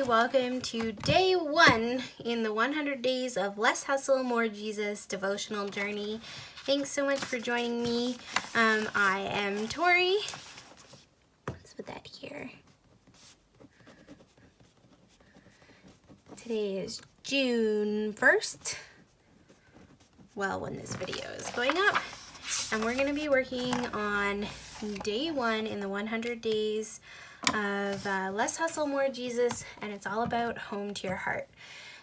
welcome to day 1 in the 100 days of Less Hustle, More Jesus devotional journey. Thanks so much for joining me. I am Tori. Let's put that here. Today is June 1st. Well, when this video is going up. And we're going to be working on day 1 in the 100 days of Less Hustle, More Jesus, and it's all about home to your heart.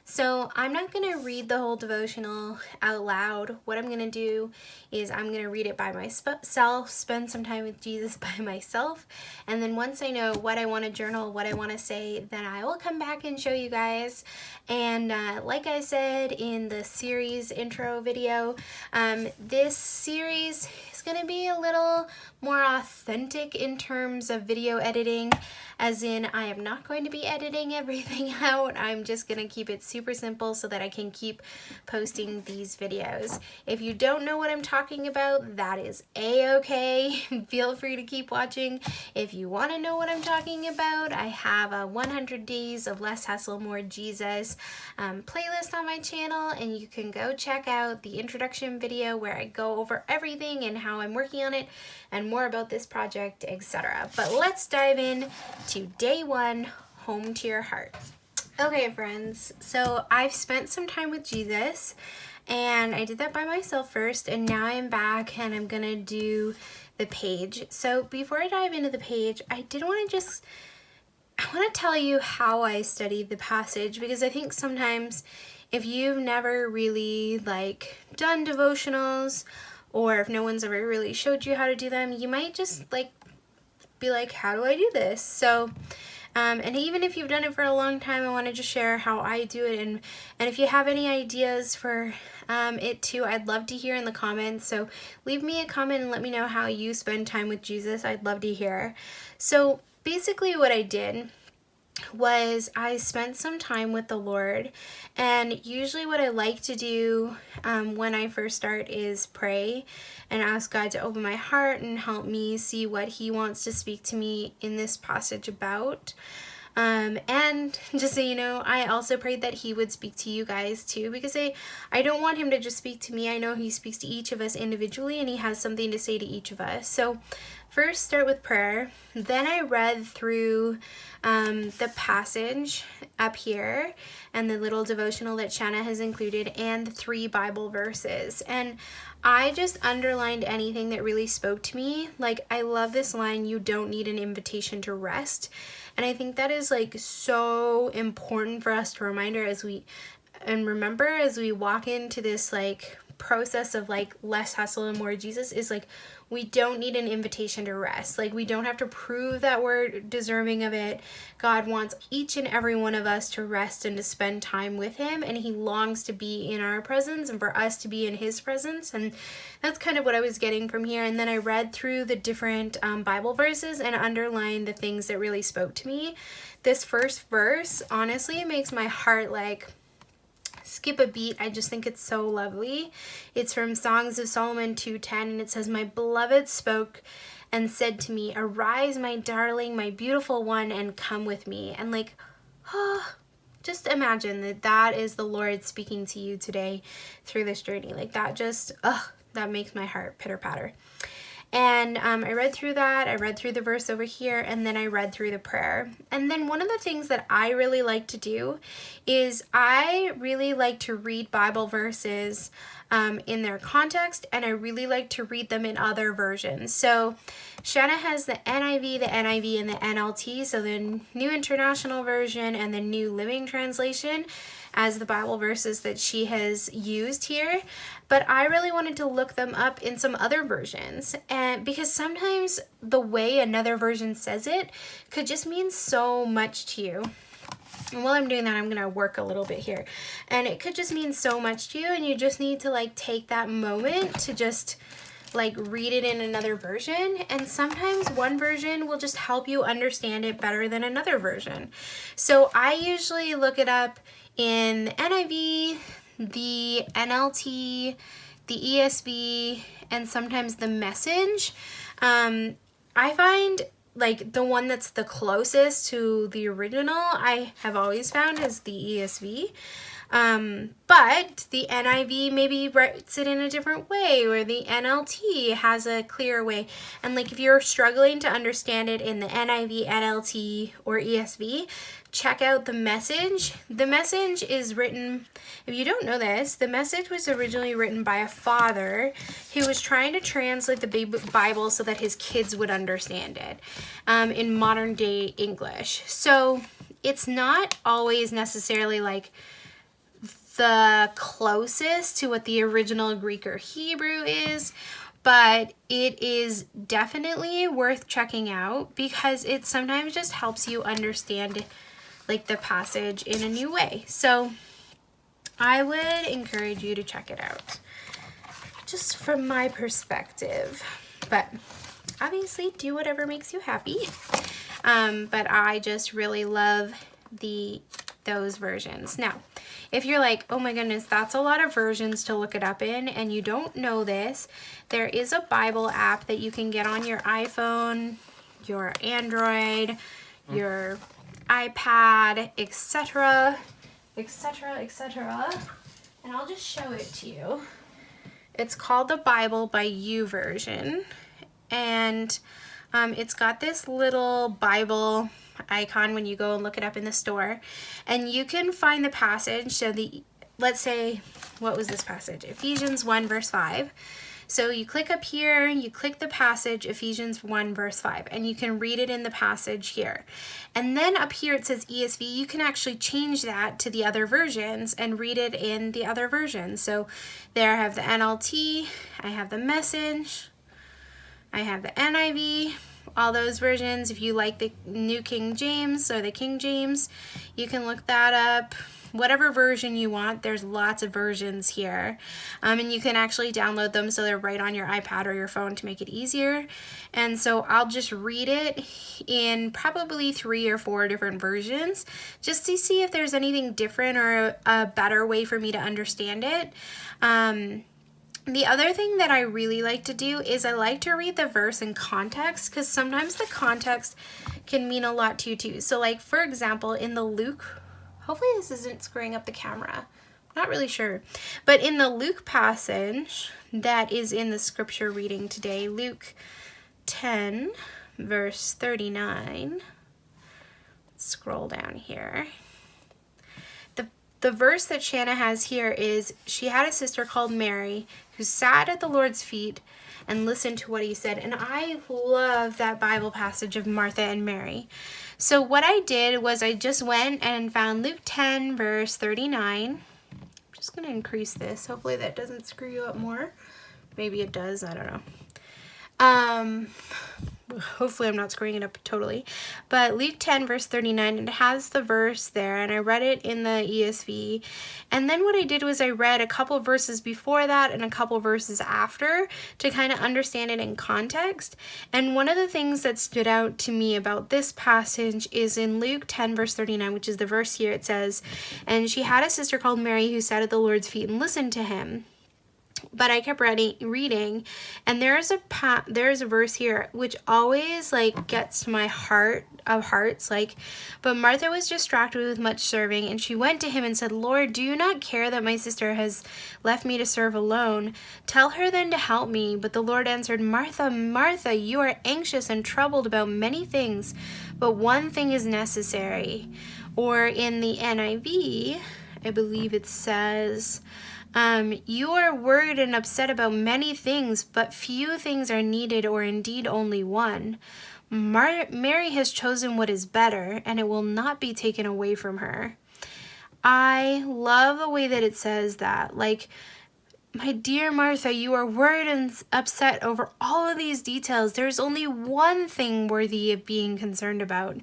So I'm not going to read the whole devotional out loud. What I'm going to do is I'm going to read it by myself, spend some time with Jesus by myself, and then once I know what I want to journal, what I want to say, then I will come back and show you guys. And like I said in the series intro video, this series is going to be a little more authentic in terms of video editing, as in I am not going to be editing everything out. I'm just going to keep it super simple so that I can keep posting these videos. If you don't know what I'm talking about, that is a-okay. Feel free to keep watching. If you want to know what I'm talking about, I have a 100 days of Less Hustle, More Jesus playlist on my channel, and you can go check out the introduction video where I go over everything and how I'm working on it and more about this project, etc. But let's dive in to day 1, home to your heart. Okay, friends, so I've spent some time with Jesus, and I did that by myself first, and now I'm back and I'm gonna do the page. So before I dive into the page, I want to tell you how I studied the passage, because I think sometimes if you've never really done devotionals, or if no one's ever really showed you how to do them, you might just be like, how do I do this? So and even if you've done it for a long time, I want to just share how I do it, and if you have any ideas for it too, I'd love to hear in the comments. So leave me a comment and let me know how you spend time with Jesus. I'd love to hear. So basically what I did was I spent some time with the Lord, and usually what I like to do when I first start is pray and ask God to open my heart and help me see what He wants to speak to me in this passage about. And just so you know, I also prayed that He would speak to you guys too, because I don't want Him to just speak to me. I know He speaks to each of us individually, and He has something to say to each of us. So first start with prayer, then I read through the passage up here and the little devotional that Shanna has included, and the 3 Bible verses. And I just underlined anything that really spoke to me. I love this line, you don't need an invitation to rest. And I think that is so important for us to remember as we walk into this process of less hustle and more Jesus, is we don't need an invitation to rest. We don't have to prove that we're deserving of it. God wants each and every one of us to rest and to spend time with Him, and He longs to be in our presence and for us to be in His presence. And that's kind of what I was getting from here. And then I read through the different Bible verses and underlined the things that really spoke to me. This first verse, honestly, it makes my heart skip a beat. I just think it's so lovely. It's from Songs of Solomon 2:10, and it says, "My beloved spoke and said to me, 'Arise, my darling, my beautiful one, and come with me.'" And just imagine that is the Lord speaking to you today through this journey. That makes my heart pitter patter. And I read through that, I read through the verse over here, and then I read through the prayer. And then one of the things that I really like to do is I really like to read Bible verses in their context, and I really like to read them in other versions. So Shanna has the NIV, and the NLT, so the New International Version and the New Living Translation, as the Bible verses that she has used here. But I really wanted to look them up in some other versions, and because sometimes the way another version says it could just mean so much to you. And while I'm doing that, I'm going to work a little bit here. And it could just mean so much to you, and you just need to take that moment to just read it in another version. And sometimes one version will just help you understand it better than another version. So I usually look it up in the NIV, the NLT, the ESV, and sometimes the Message. I find like the one that's the closest to the original, I have always found is the ESV. But the NIV maybe writes it in a different way, or the NLT has a clear way. And like if you're struggling to understand it in the NIV, NLT, or ESV, check out the Message. The Message is written, if you don't know this, the Message was originally written by a father who was trying to translate the Bible so that his kids would understand it in modern day English. So it's not always necessarily like the closest to what the original Greek or Hebrew is, but it is definitely worth checking out because it sometimes just helps you understand like the passage in a new way. So I would encourage you to check it out, just from my perspective. But obviously do whatever makes you happy. But I just really love those versions. Now, if you're like, oh my goodness, that's a lot of versions to look it up in, and you don't know this, there is a Bible app that you can get on your iPhone, your Android, your iPad, etc., etc., etc. And I'll just show it to you. It's called the Bible by YouVersion, and it's got this little Bible icon when you go and look it up in the store, and you can find the passage. So let's say, what was this passage? Ephesians 1 verse 5. So you click up here, you click the passage, Ephesians 1 verse 5, and you can read it in the passage here. And then up here it says ESV. You can actually change that to the other versions and read it in the other versions. So there I have the NLT, I have the Message, I have the NIV, all those versions. If you like the New King James or the King James, you can look that up. Whatever version you want, there's lots of versions here. And you can actually download them so they're right on your iPad or your phone to make it easier. And so I'll just read it in probably 3 or 4 different versions just to see if there's anything different or a better way for me to understand it. The other thing that I really like to do is I like to read the verse in context, because sometimes the context can mean a lot to you too. So like, for example, in the Luke, hopefully this isn't screwing up the camera, I'm not really sure, but in the Luke passage that is in the scripture reading today, Luke 10 verse 39, let's scroll down here. The verse that Shanna has here is, she had a sister called Mary who sat at the Lord's feet and listened to what he said. And I love that Bible passage of Martha and Mary. So what I did was I just went and found Luke 10 verse 39. I'm just going to increase this. Hopefully that doesn't screw you up more. Maybe it does. I don't know. Hopefully I'm not screwing it up totally, but Luke 10 verse 39, it has the verse there, and I read it in the ESV. And then what I did was I read a couple verses before that and a couple verses after to kind of understand it in context. And one of the things that stood out to me about this passage is in Luke 10 verse 39, which is the verse here. It says, and she had a sister called Mary who sat at the Lord's feet and listened to him. But I kept reading, and there's a verse here which always like gets to my heart of hearts, like, but Martha was distracted with much serving, and she went to him and said, Lord, do you not care that my sister has left me to serve alone? Tell her then to help me. But the Lord answered, Martha, Martha, you are anxious and troubled about many things, but one thing is necessary. Or in the NIV, I believe it says, you are worried and upset about many things, but few things are needed, or indeed only one. Mary has chosen what is better, and it will not be taken away from her. I love the way that it says that. Like, my dear Martha, you are worried and upset over all of these details. There's only one thing worthy of being concerned about.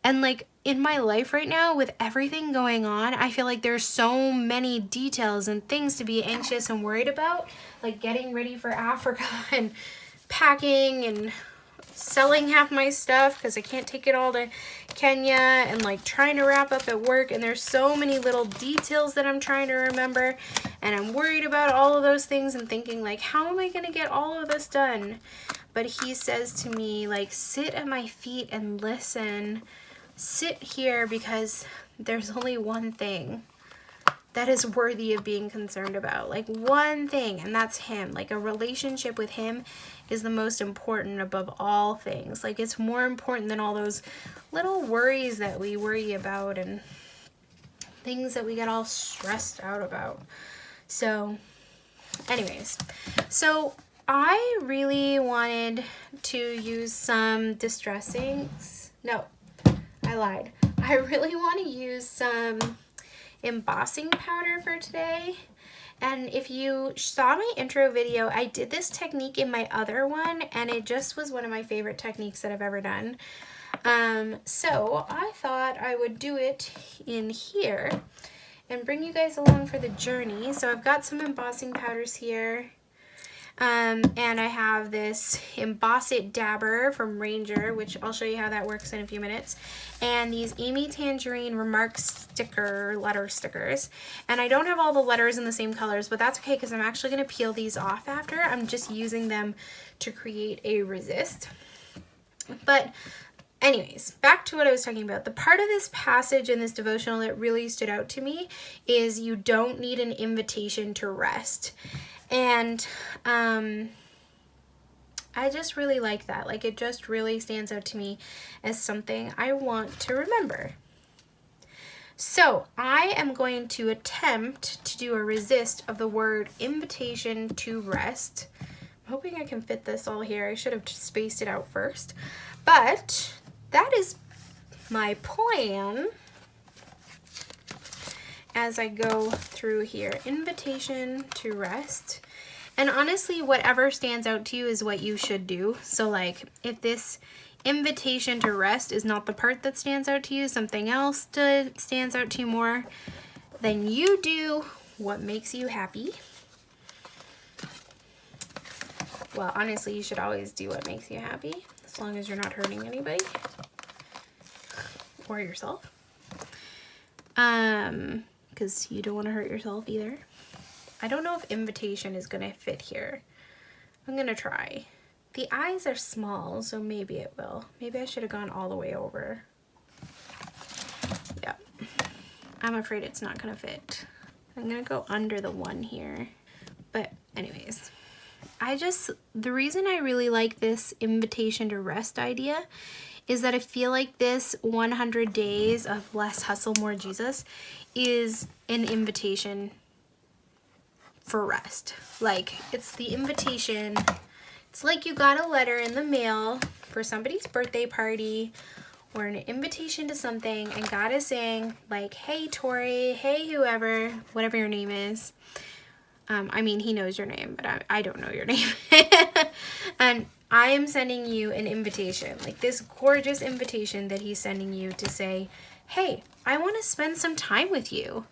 And like, in my life right now, with everything going on, I feel like there's so many details and things to be anxious and worried about, like getting ready for Africa and packing and selling half my stuff because I can't take it all to Kenya, and like trying to wrap up at work, and there's so many little details that I'm trying to remember, and I'm worried about all of those things and thinking like, how am I going to get all of this done? but he says to me, like, sit at my feet and listen. Sit here because there's only one thing that is worthy of being concerned about. Like, one thing, and that's him. Like, a relationship with him is the most important above all things. Like, it's more important than all those little worries that we worry about and things that we get all stressed out about. So anyways, so I really wanted to use some I lied. I really want to use some embossing powder for today. And if you saw my intro video, I did this technique in my other one, and it just was one of my favorite techniques that I've ever done. So I thought I would do it in here and bring you guys along for the journey. So I've got some embossing powders here. And I have this Emboss It Dabber from Ranger, which I'll show you how that works in a few minutes. And these Amy Tangerine Remark letter stickers. And I don't have all the letters in the same colors, but that's okay because I'm actually going to peel these off after. I'm just using them to create a resist. But anyways, back to what I was talking about. The part of this passage in this devotional that really stood out to me is you don't need an invitation to rest. And I just really like that. Like, it just really stands out to me as something I want to remember. So I am going to attempt to do a resist of the word invitation to rest. I'm hoping I can fit this all here. I should have spaced it out first. But that is my plan as I go through here. Invitation to rest. And honestly, whatever stands out to you is what you should do. So like, if this invitation to rest is not the part that stands out to you, something else stands out to you more, then you do what makes you happy. Well, honestly, you should always do what makes you happy, as long as you're not hurting anybody or yourself. Because you don't want to hurt yourself either. I don't know if invitation is going to fit here. I'm going to try. The eyes are small, so maybe it will. Maybe I should have gone all the way over. Yep. I'm afraid it's not going to fit. I'm going to go under the one here. But anyways, the reason I really like this invitation to rest idea is that I feel like this 100 days of less hustle, more Jesus is an invitation for rest. Like, it's the invitation. It's like you got a letter in the mail for somebody's birthday party or an invitation to something, and God is saying, like, hey Tori, hey whoever, whatever your name is. I mean, he knows your name, but I don't know your name. And I am sending you an invitation, like this gorgeous invitation that he's sending you to say, hey, I want to spend some time with you.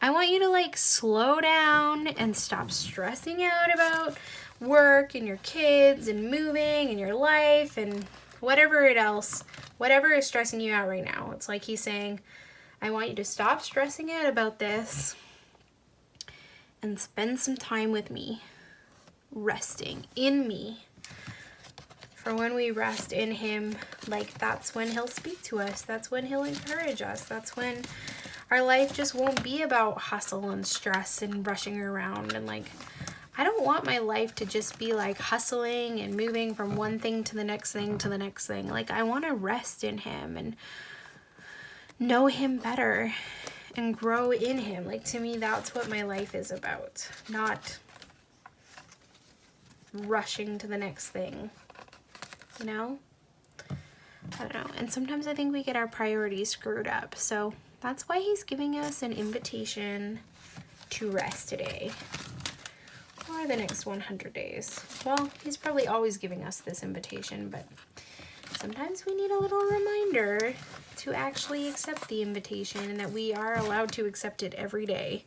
I want you to like slow down and stop stressing out about work and your kids and moving and your life and whatever is stressing you out right now. It's like he's saying, I want you to stop stressing out about this and spend some time with me, resting in me. For when we rest in him, like, that's when he'll speak to us. That's when he'll encourage us. That's when our life just won't be about hustle and stress and rushing around. And like, I don't want my life to just be like hustling and moving from one thing to the next thing to the next thing. Like, I want to rest in him and know him better and grow in him. Like, to me, that's what my life is about, not rushing to the next thing, you know? I don't know. And sometimes I think we get our priorities screwed up. So that's why he's giving us an invitation to rest today or the next 100 days. Well, he's probably always giving us this invitation, but sometimes we need a little reminder to actually accept the invitation and that we are allowed to accept it every day.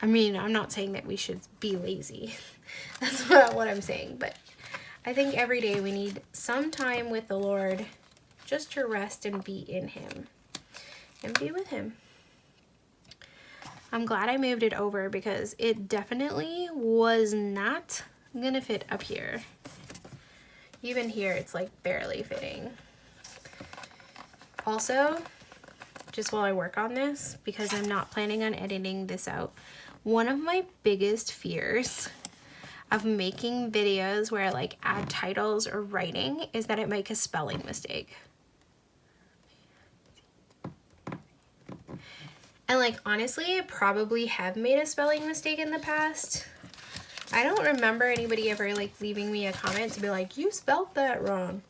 I mean, I'm not saying that we should be lazy. That's not what I'm saying, but I think every day we need some time with the Lord just to rest and be in him and be with him. I'm glad I moved it over because it definitely was not gonna fit up here. Even here, it's like barely fitting. Also, just while I work on this, because I'm not planning on editing this out, one of my biggest fears of making videos where I like add titles or writing is that I make a spelling mistake. And like, honestly, I probably have made a spelling mistake in the past. I don't remember anybody ever like leaving me a comment to be like, you spelled that wrong.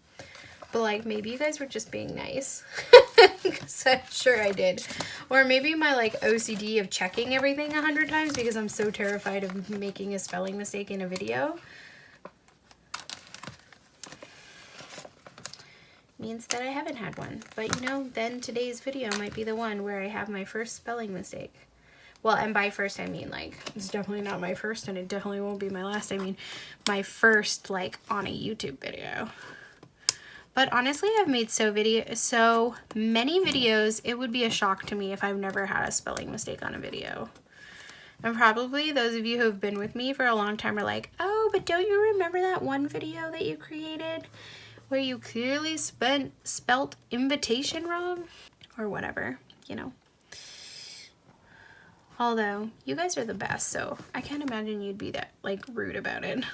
But like, maybe you guys were just being nice. Because I'm sure I did. Or maybe my like OCD of checking everything 100 times because I'm so terrified of making a spelling mistake in a video means that I haven't had one. But you know, then today's video might be the one where I have my first spelling mistake. Well, and by first I mean like, it's definitely not my first and it definitely won't be my last. I mean my first like on a YouTube video. But honestly, I've made so many videos, it would be a shock to me if I've never had a spelling mistake on a video. And probably those of you who have been with me for a long time are like, oh, but don't you remember that one video that you created where you clearly spelt invitation wrong? Or whatever, you know. Although, you guys are the best, so I can't imagine you'd be that, like, rude about it.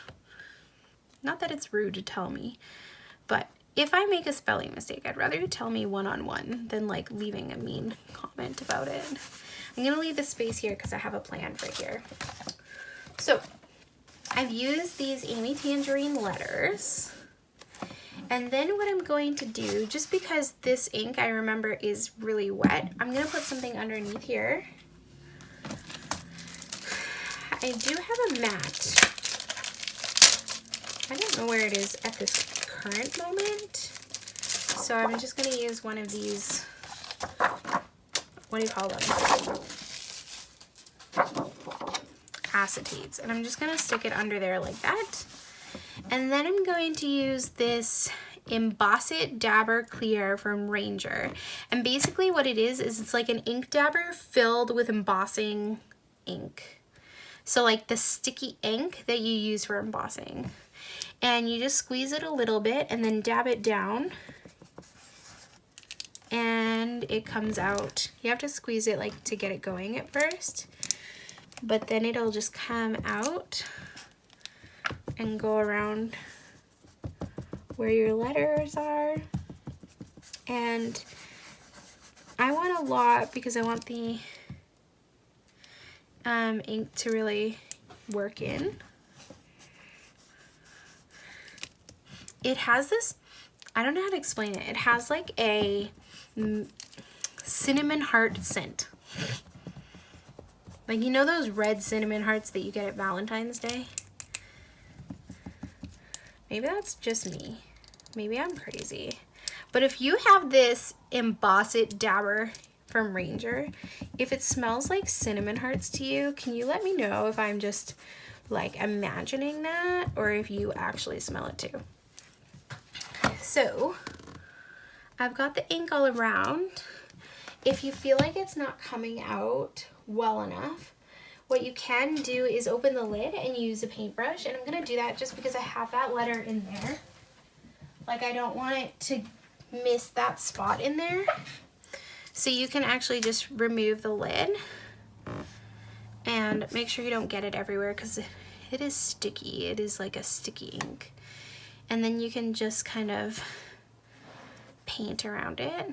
Not that it's rude to tell me, but if I make a spelling mistake, I'd rather you tell me one-on-one than like leaving a mean comment about it. I'm gonna leave the space here because I have a plan for here. So I've used these Amy Tangerine letters. And then what I'm going to do, just because this ink I remember is really wet, I'm gonna put something underneath here. I do have a mat. I don't know where it is at this current moment, so I'm just going to use one of these, what do you call them, acetates, and I'm just going to stick it under there like that. And then I'm going to use this Embossing Dabber Clear from Ranger, and basically what it is it's like an ink dabber filled with embossing ink, so like the sticky ink that you use for embossing. And you just squeeze it a little bit and then dab it down and it comes out. You have to squeeze it like to get it going at first, but then it'll just come out and go around where your letters are. And I want a lot because I want the ink to really work in. It has this, I don't know how to explain it. It has like a cinnamon heart scent. Like, you know those red cinnamon hearts that you get at Valentine's Day? Maybe that's just me. Maybe I'm crazy. But if you have this Embossing Dabber from Ranger, if it smells like cinnamon hearts to you, can you let me know if I'm just like imagining that or if you actually smell it too? So I've got the ink all around. If you feel like it's not coming out well enough, what you can do is open the lid and use a paintbrush. And I'm gonna do that just because I have that letter in there. Like, I don't want it to miss that spot in there. So you can actually just remove the lid and make sure you don't get it everywhere because it is sticky. It is like a sticky ink. And then you can just kind of paint around it.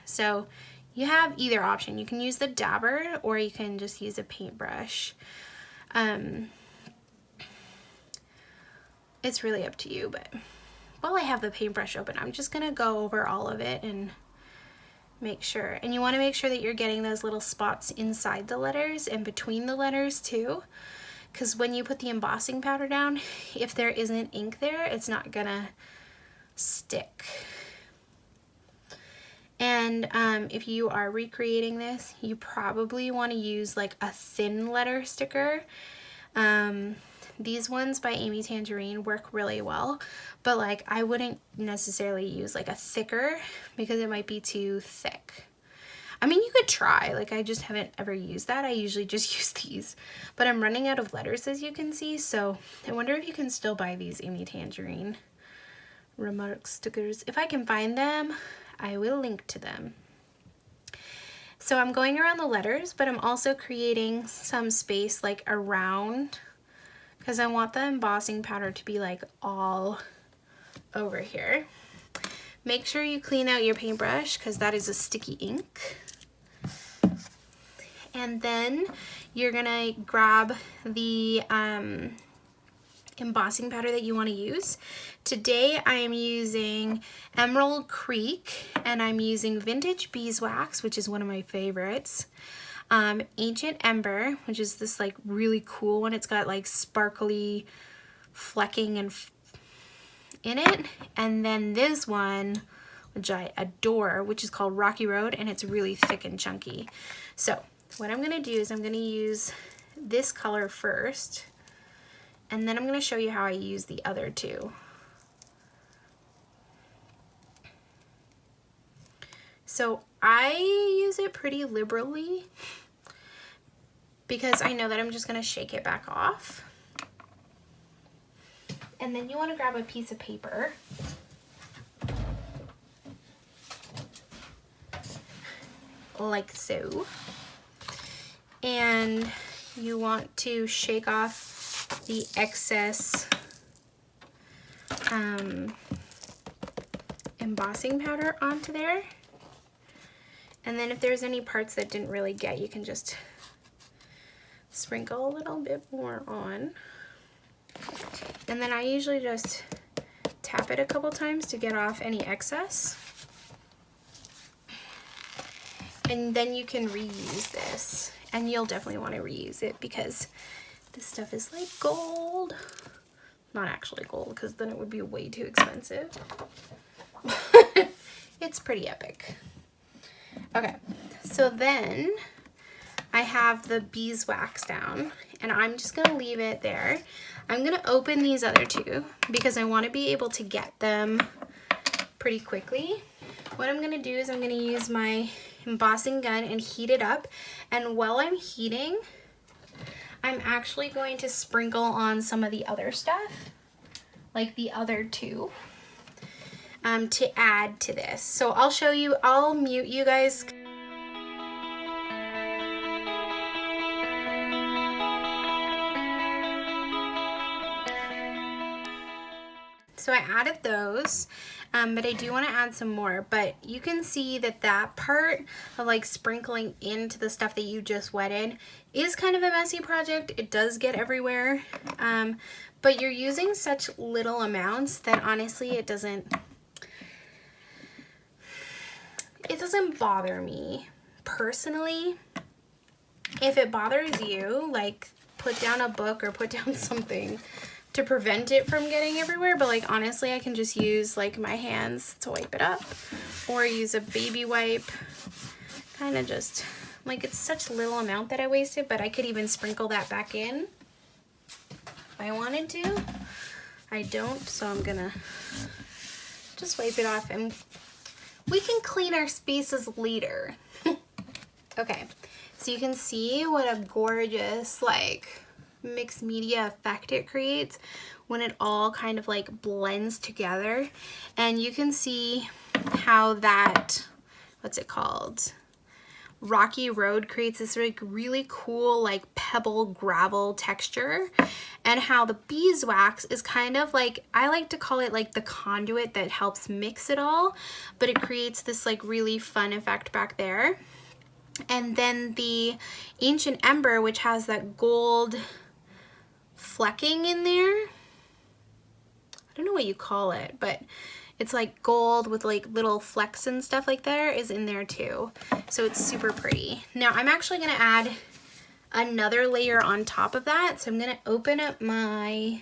So you have either option. You can use the dabber or you can just use a paintbrush. It's really up to you, but while I have the paintbrush open, I'm just gonna go over all of it and make sure. And you wanna make sure that you're getting those little spots inside the letters and between the letters too. Because when you put the embossing powder down, if there isn't ink there, it's not gonna stick. And if you are recreating this, you probably want to use like a thin letter sticker. These ones by Amy Tangerine work really well, but like I wouldn't necessarily use like a thicker because it might be too thick. I mean, you could try, like I just haven't ever used that. I usually just use these, but I'm running out of letters as you can see, so I wonder if you can still buy these Amy Tangerine remark stickers. If I can find them, I will link to them. So I'm going around the letters, but I'm also creating some space like around, because I want the embossing powder to be like all over here. Make sure you clean out your paintbrush because that is a sticky ink. And then you're gonna grab the embossing powder that you want to use. Today I am using Emerald Creek, and I'm using Vintage Beeswax, which is one of my favorites. Ancient Ember, which is this like really cool one. It's got like sparkly flecking and in it. And then this one, which I adore, which is called Rocky Road, and it's really thick and chunky. So what I'm gonna do is I'm gonna use this color first, and then I'm gonna show you how I use the other two. So I use it pretty liberally because I know that I'm just gonna shake it back off. And then you wanna grab a piece of paper. Like so. And you want to shake off the excess embossing powder onto there. And then if there's any parts that didn't really get, you can just sprinkle a little bit more on. And then I usually just tap it a couple times to get off any excess. And then you can reuse this. And you'll definitely want to reuse it because this stuff is like gold. Not actually gold, because then it would be way too expensive. It's pretty epic. Okay, so then I have the beeswax down, and I'm just gonna leave it there. I'm gonna open these other two because I want to be able to get them pretty quickly. What I'm gonna do is I'm gonna use my embossing gun and heat it up, and while I'm heating, I'm actually going to sprinkle on some of the other stuff, like the other two, to add to this. So I'll show you, I'll mute you guys. So I added those, but I do want to add some more. But you can see that that part of like sprinkling into the stuff that you just wetted is kind of a messy project. It does get everywhere, but you're using such little amounts that honestly it doesn't bother me personally. If it bothers you, like put down a book or put down something to prevent it from getting everywhere, but like honestly I can just use like my hands to wipe it up or use a baby wipe. Kind of just like, it's such little amount that I wasted, but I could even sprinkle that back in if I wanted to. I don't, so I'm gonna just wipe it off and we can clean our spaces later. Okay, so you can see what a gorgeous like mixed media effect it creates when it all kind of like blends together. And you can see how that, what's it called, Rocky Road, creates this like really cool like pebble gravel texture, and how the beeswax is kind of like, I like to call it like the conduit that helps mix it all, but it creates this like really fun effect back there. And then the Ancient Ember, which has that gold flecking in there, I don't know what you call it, but it's like gold with like little flecks and stuff like that is in there too. So it's super pretty. Now I'm actually gonna add another layer on top of that. So I'm gonna open up my,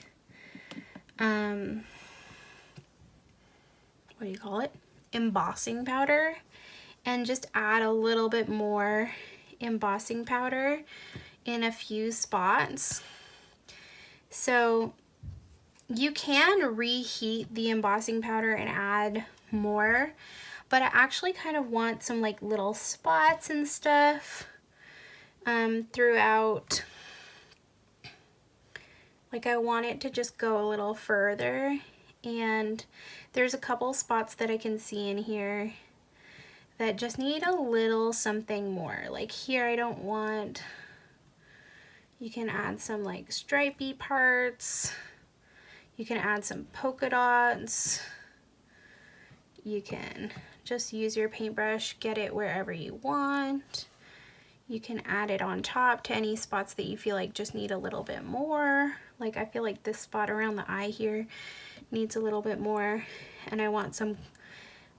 what do you call it? Embossing powder, and just add a little bit more embossing powder in a few spots. So you can reheat the embossing powder and add more, but I actually kind of want some like little spots and stuff throughout. Like I want it to just go a little further and there's a couple spots that I can see in here that just need a little something more. Like here I don't want, you can add some like stripey parts, you can add some polka dots, you can just use your paintbrush, get it wherever you want. You can add it on top to any spots that you feel like just need a little bit more. Like I feel like this spot around the eye here needs a little bit more, and I want some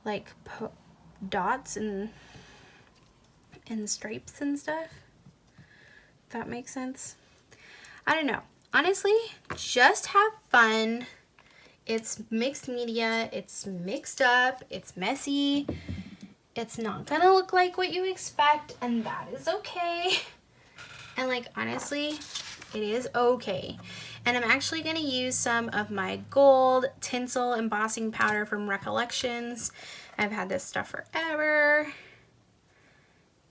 like dots and stripes and stuff, if that makes sense. I don't know. Honestly, just have fun. It's mixed media, it's mixed up, it's messy. It's not gonna look like what you expect, and that is okay. And like honestly, it is okay. And I'm actually gonna use some of my gold tinsel embossing powder from Recollections. I've had this stuff forever,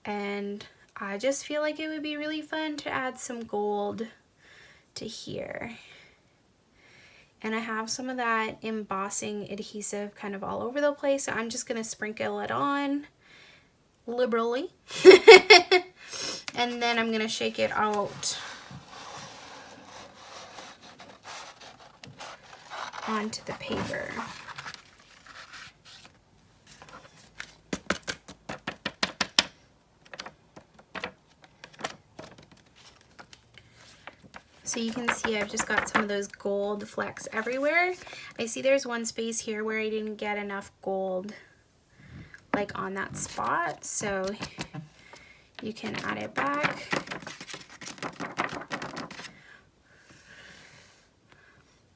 and I just feel like it would be really fun to add some gold to here. And I have some of that embossing adhesive kind of all over the place, so I'm just gonna sprinkle it on liberally. And then I'm gonna shake it out onto the paper. So you can see I've just got some of those gold flecks everywhere. I see there's one space here where I didn't get enough gold like on that spot, so you can add it back.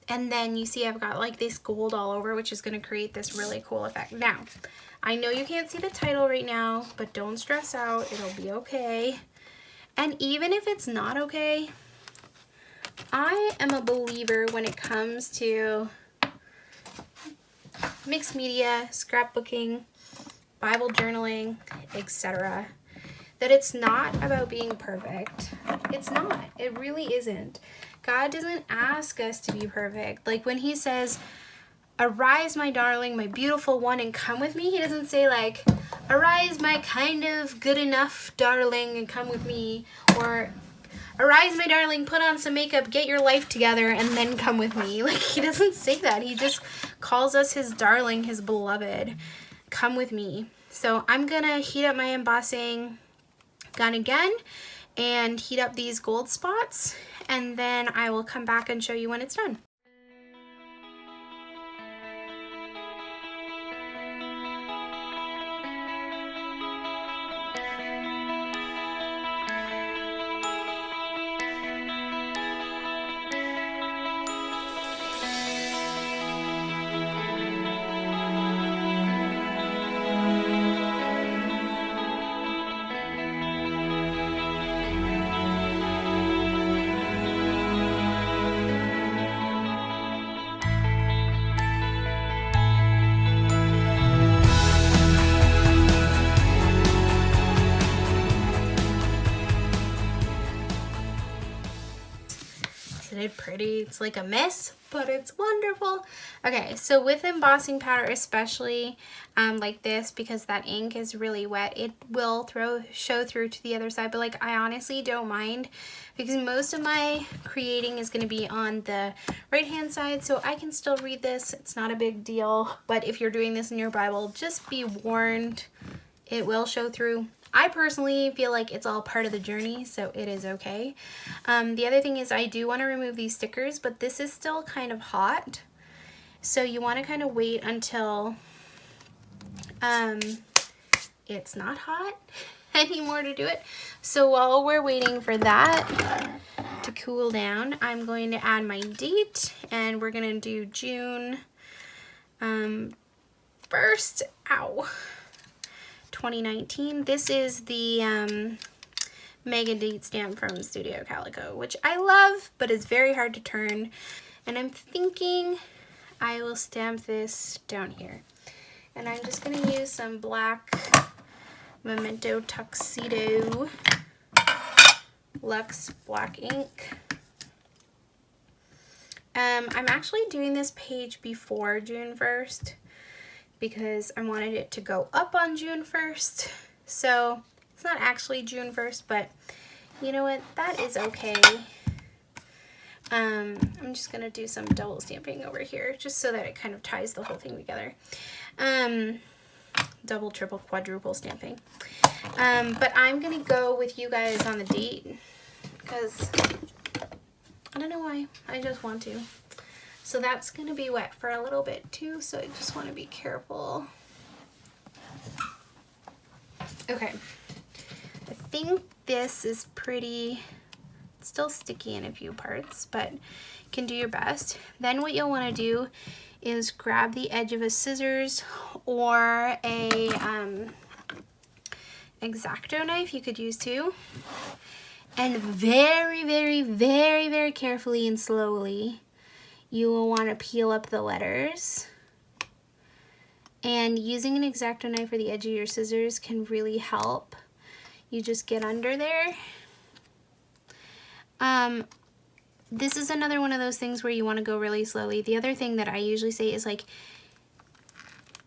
And then you see I've got like this gold all over, which is going to create this really cool effect. Now, I know you can't see the title right now, but don't stress out, it'll be okay. And even if it's not okay, I am a believer when it comes to mixed media, scrapbooking, Bible journaling, etc., that it's not about being perfect. It's not. It really isn't. God doesn't ask us to be perfect. Like when he says, "Arise, my darling, my beautiful one, and come with me," he doesn't say like, "Arise, my kind of good enough darling, and come with me," or "Arise, my darling, put on some makeup, get your life together, and then come with me." Like, he doesn't say that. He just calls us his darling, his beloved. Come with me. So I'm gonna heat up my embossing gun again and heat up these gold spots, and then I will come back and show you when it's done. Isn't it pretty? It's like a mess, but it's wonderful. Okay, so with embossing powder especially, like this, because that ink is really wet, it will show through to the other side, but like I honestly don't mind because most of my creating is going to be on the right hand side, so I can still read this. It's not a big deal, but if you're doing this in your Bible, just be warned, it will show through. I personally feel like it's all part of the journey, so it is okay. The other thing is I do want to remove these stickers, but this is still kind of hot. So you want to kind of wait until it's not hot anymore to do it. So while we're waiting for that to cool down, I'm going to add my date, and we're going to do June 1st. Ow. 2019. This is the mega date stamp from Studio Calico, which I love, but is very hard to turn. And I'm thinking I will stamp this down here. And I'm just going to use some black Memento Tuxedo Luxe black ink. I'm actually doing this page before June 1st because I wanted it to go up on June 1st. So it's not actually June 1st, but you know what? That is okay. I'm just going to do some double stamping over here just so that it kind of ties the whole thing together. Double, triple, quadruple stamping. But I'm going to go with you guys on the date because I don't know why. I just want to. So that's going to be wet for a little bit too, so I just want to be careful. Okay. I think this is pretty, it's still sticky in a few parts, but you can do your best. Then what you'll want to do is grab the edge of a scissors or a X-Acto knife, you could use too. And very, very, very, very carefully and slowly, you will want to peel up the letters. And using an X-Acto knife or the edge of your scissors can really help. You just get under there. This is another one of those things where you want to go really slowly. The other thing that I usually say is, like,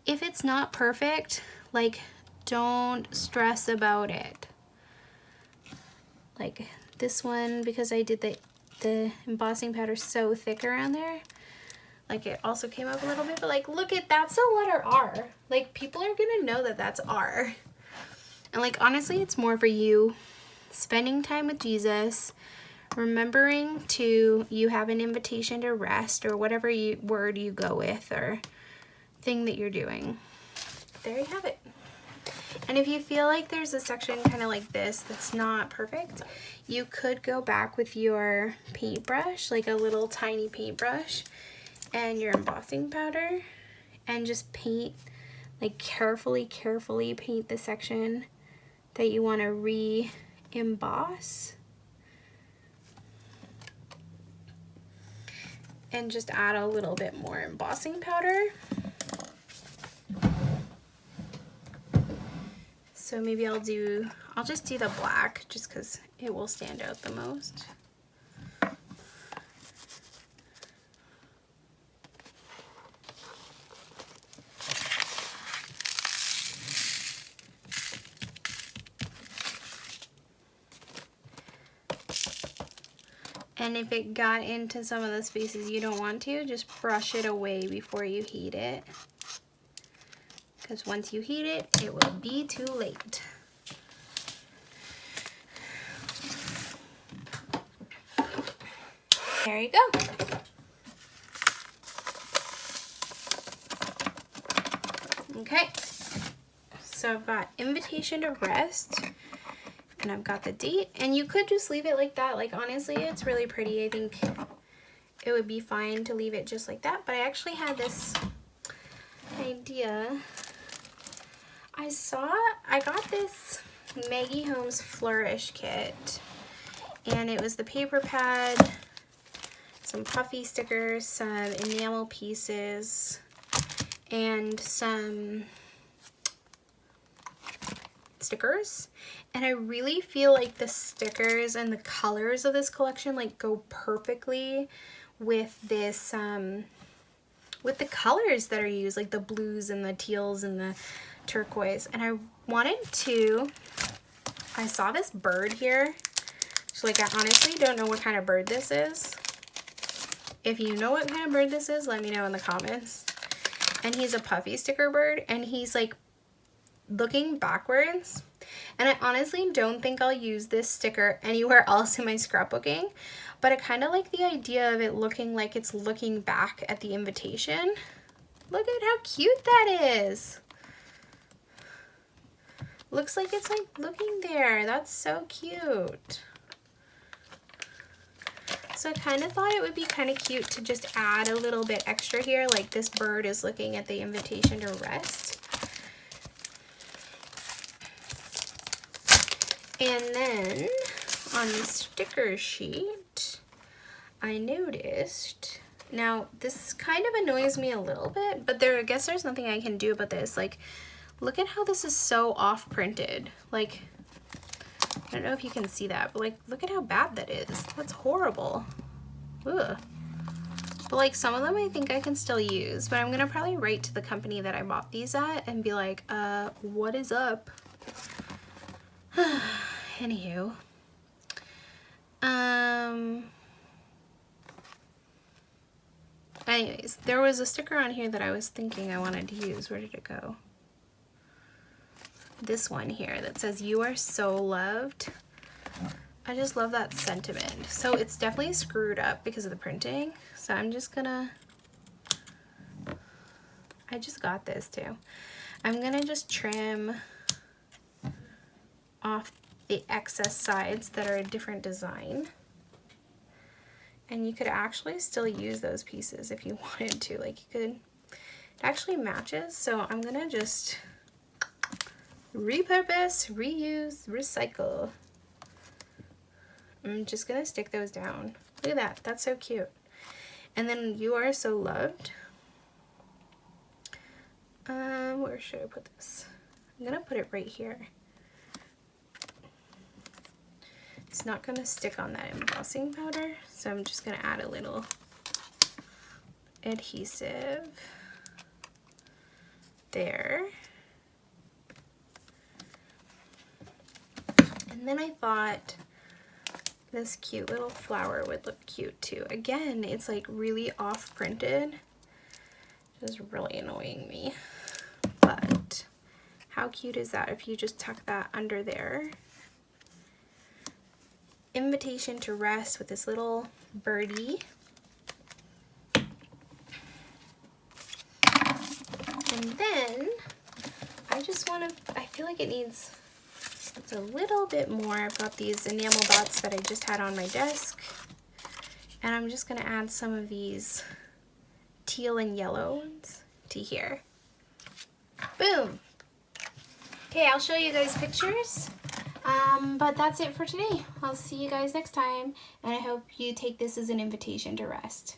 if it's not perfect, like, don't stress about it. Like this one, because I did the embossing powder so thick around there, like it also came up a little bit, but like, look at, that's the letter R. Like, people are gonna know that that's R. And like, honestly, it's more for you spending time with Jesus, remembering you have an invitation to rest, or whatever word you go with or thing that you're doing. There you have it. And if you feel like there's a section kind of like this that's not perfect, you could go back with your paintbrush, like a little tiny paintbrush, and your embossing powder, and just paint, like carefully paint the section that you want to re-emboss. And just add a little bit more embossing powder. So maybe I'll just do the black just because it will stand out the most. And if it got into some of the spaces you don't want to, just brush it away before you heat it. Because once you heat it, it will be too late. There you go. Okay, so I've got invitation to rest, and I've got the date, and you could just leave it like that. Like, honestly, it's really pretty. I think it would be fine to leave it just like that, but I actually had this idea. I got this Maggie Holmes Flourish kit, and it was the paper pad, some puffy stickers, some enamel pieces, and some stickers. And I really feel like the stickers and the colors of this collection like go perfectly with this with the colors that are used, like the blues and the teals and the turquoise. And I saw this bird here, so like, I honestly don't know what kind of bird this is. If you know what kind of bird this is, let me know in the comments. And he's a puffy sticker bird, and he's like looking backwards. And I honestly don't think I'll use this sticker anywhere else in my scrapbooking, but I kind of like the idea of it looking like it's looking back at the invitation. Look at how cute that is. Looks like it's like looking there. That's so cute. So I kind of thought it would be kind of cute to just add a little bit extra here, like this bird is looking at the invitation to rest. And then on the sticker sheet, I noticed, now this kind of annoys me a little bit, but I guess there's nothing I can do about this. Like, look at how this is so off printed. Like, I don't know if you can see that, but like, look at how bad that is. That's horrible. Ugh. But like some of them I think I can still use, but I'm gonna probably write to the company that I bought these at and be like, what is up? Anywho. Anyways, there was a sticker on here that I was thinking I wanted to use. Where did it go? This one here that says, "You are so loved." I just love that sentiment. So it's definitely screwed up because of the printing. So I'm just gonna, I just got this too. I'm gonna just trim off the excess sides that are a different design. And you could actually still use those pieces if you wanted to. Like you could, it actually matches. So I'm gonna just repurpose, reuse, recycle. I'm just gonna stick those down. Look at that, that's so cute. And then "You are so loved." Where should I put this? I'm gonna put it right here. It's not gonna stick on that embossing powder, so I'm just gonna add a little adhesive there. And then I thought this cute little flower would look cute too. Again, it's like really off printed, which is really annoying me. But how cute is that if you just tuck that under there? Invitation to rest with this little birdie. And then I just want to, I feel like it needs a little bit more. I've got these enamel dots that I just had on my desk. And I'm just going to add some of these teal and yellow ones to here. Boom! Okay, I'll show you guys pictures. But that's it for today. I'll see you guys next time, and I hope you take this as an invitation to rest.